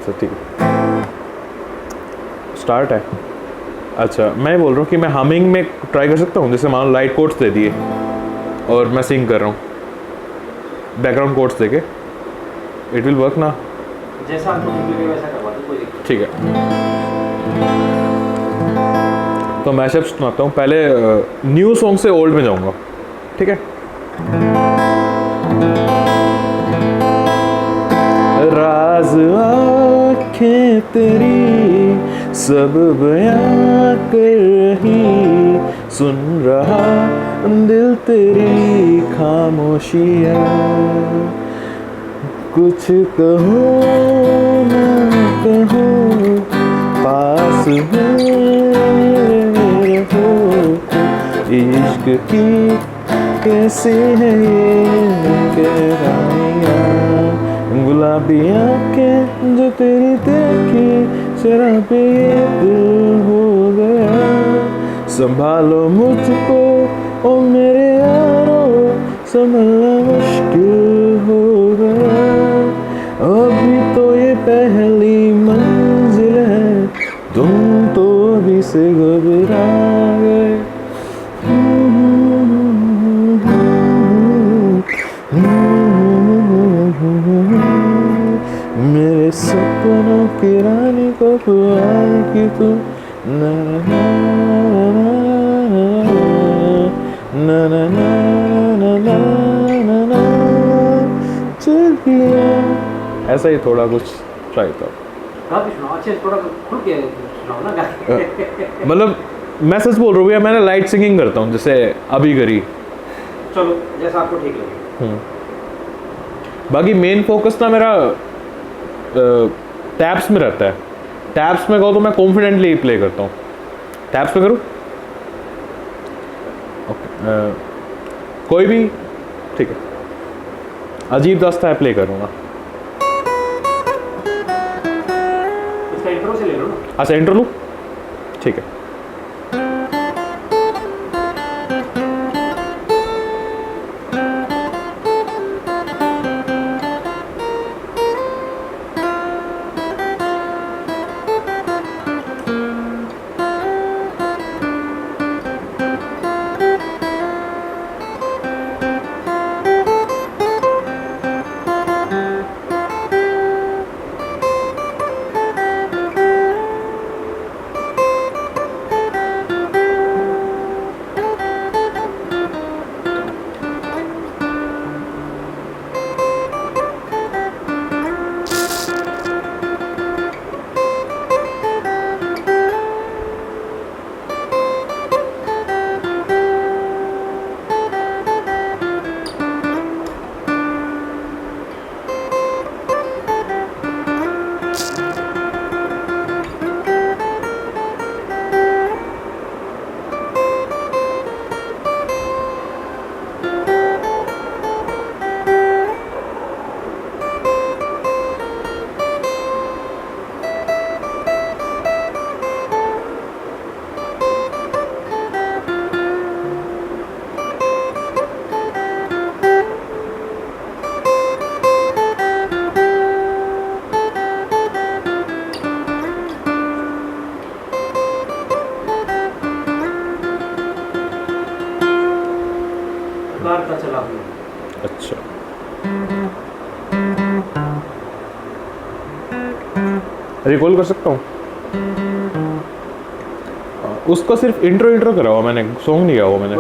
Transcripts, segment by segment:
अच्छा ठीक है, स्टार्ट है। अच्छा मैं बोल रहा हूँ कि मैं हमिंग में ट्राई कर सकता हूँ, जैसे मान लो लाइट कोट्स दे दिए और मैं सिंग कर रहा हूँ बैकग्राउंड कोट्स देके, इट विल वर्क ना? जैसा आपको ठीक लगे वैसा करवा दो, कोई दिक्कत ठीक है। तो मैशअप सुनाता हूँ, पहले न्यू सॉन्ग से ओल्ड में जाऊँगा, ठीक है? राज आँखें तेरी सब बयां कर रही, सुन रहा दिल तेरी खामोशियाँ, कुछ कहो ना कहो पास हो, इश्क की कैसे है ये गहराइयाँ, गुलाबी आँखें जो तेरी देखी शराबी ये दिल हो गया, संभालो मुझको ओ मेरे यारो, संभलना मुश्किल हो गया, अभी तो ये पहली मंजिल है, तुम तो अभी से घबरा गए। मेरे सपनों की रानी को आएगी तू, ना ना ना ना ना ना ना ना, चल गया। ऐसा ही थोड़ा कुछ ट्राई था। गा भी सुनाओ, अच्छे थोड़ा खुल के सुनाओ ना गा। मतलब मैं सच बोल रहा हूँ भैया, मैंने लाइट सिंगिंग करता हूँ जैसे अभी करी। चलो जैसा आपको ठीक लगे। बाकी मेन फोकस ना मेरा टैप्स में रहता है। टैप्स में कहो तो मैं कॉन्फिडेंटली प्ले करता हूँ। टैप्स में करूँ? ओके, कोई भी ठीक है। अजीब दास्ता है प्ले करूँगा। इसका इंट्रो से ले लो ना। अच्छा इंट्रो लूँ? ठीक है। का चला हुआ। अच्छा रिकॉल कर सकता हूँ? उसका सिर्फ इंट्रो करा हुआ मैंने, सॉन्ग नहीं गाया हुआ मैंने।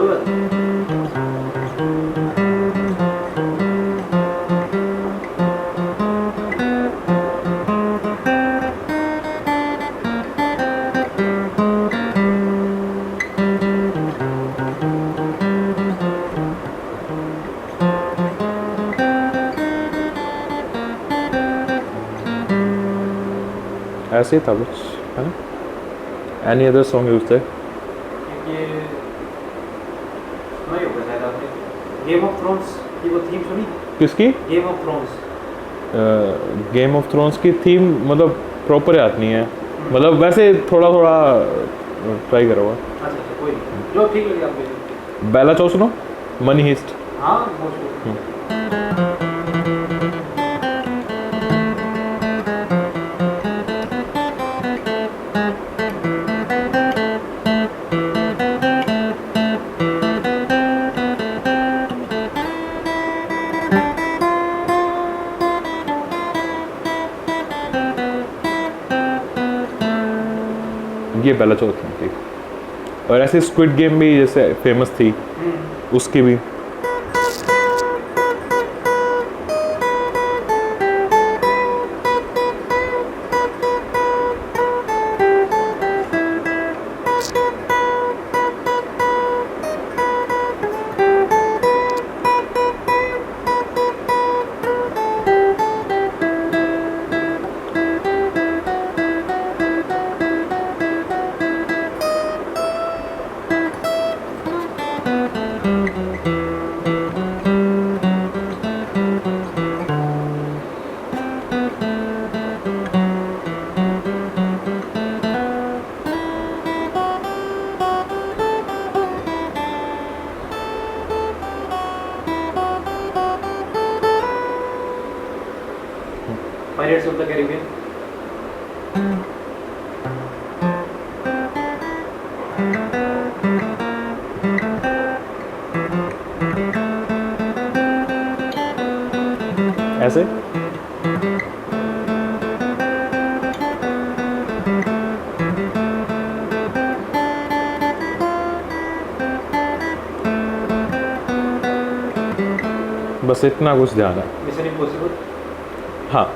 ऐसे ही था कुछ, है ना? एनी अदर सॉन्ग यूज थे? ये सुना ही होगा शायद आपने, गेम ऑफ थ्रोन्स की वो थीम सुनी? किसकी? Game of thrones. Game of thrones की थीम मतलब प्रॉपर याद नहीं है, मतलब वैसे थोड़ा थोड़ा ट्राई करा हुआ। अच्छा कोई नहीं, जो ठीक लगे आपको। बेला चाओ सुनो, मनी हीस्ट। हाँ वो सुनो। ये बेला चौथ में थी। और ऐसे स्क्विड गेम भी जैसे फेमस थी, उसकी भी। Pirates of the Caribbean. ऐसे बस इतना कुछ ध्यान है। Mission Impossible. हाँ,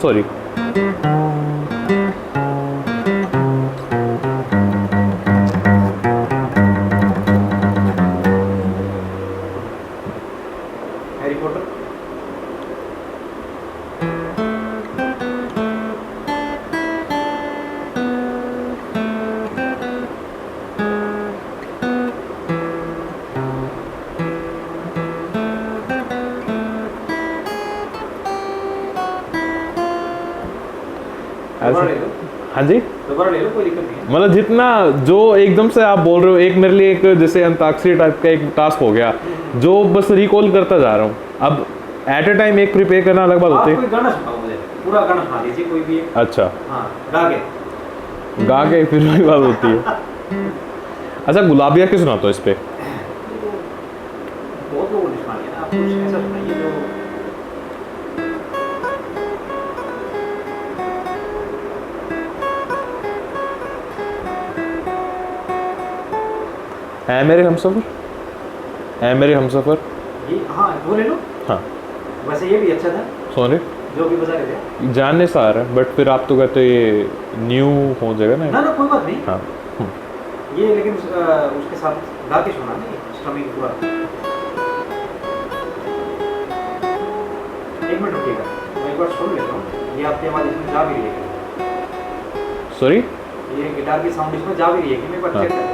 सॉरी। Harry Potter. दोबारा ले लो, हाँ जी, दोबारा ले लो, कोई दिक्कत नहीं है। मतलब जितना जो एकदम से आप बोल रहे हो, एक मेरे लिए एक जैसे अंताक्षरी टाइप का एक टास्क हो गया, जो बस रिकॉल करता जा रहा हूँ। अब एट ए टाइम एक प्रिपेयर करना अलग बात आप होती कोई है। गाना सुनाओ मुझे, पूरा गाना सुना दीजिए कोई भी एक। अच्छा, हाँ, गा के। फिर वही बात होती है। अच्छा, गुलाबिया क्यों सुनाते हो इस पे? बहुत लोगों ने सुना लिया ना, आप कुछ ऐसा सुनाइए जो है मेरे हमसफर, है मेरे हमसफर। ये, हाँ वो ले लो। हाँ, वैसे ये भी अच्छा था सोने जो भी बता रहे थे। जानने से आ रहा है, बट फिर आप तो कहते हो ये न्यू हो जाएगा ना ना। ना कोई बात नहीं, हाँ, ये लेकिन उसके साथ गा के सुना नहीं, स्ट्रमिंग पूरा। एक मिनट रुकिएगा, मैं एक बार सुन लेता हूँ। ये आपकी आवाज़ इसमें जा भी रही है, सॉरी। ये गिटार की साउंड इसमें जा भी रही है कि मैं एक बार हाँ। चेक करता हूँ।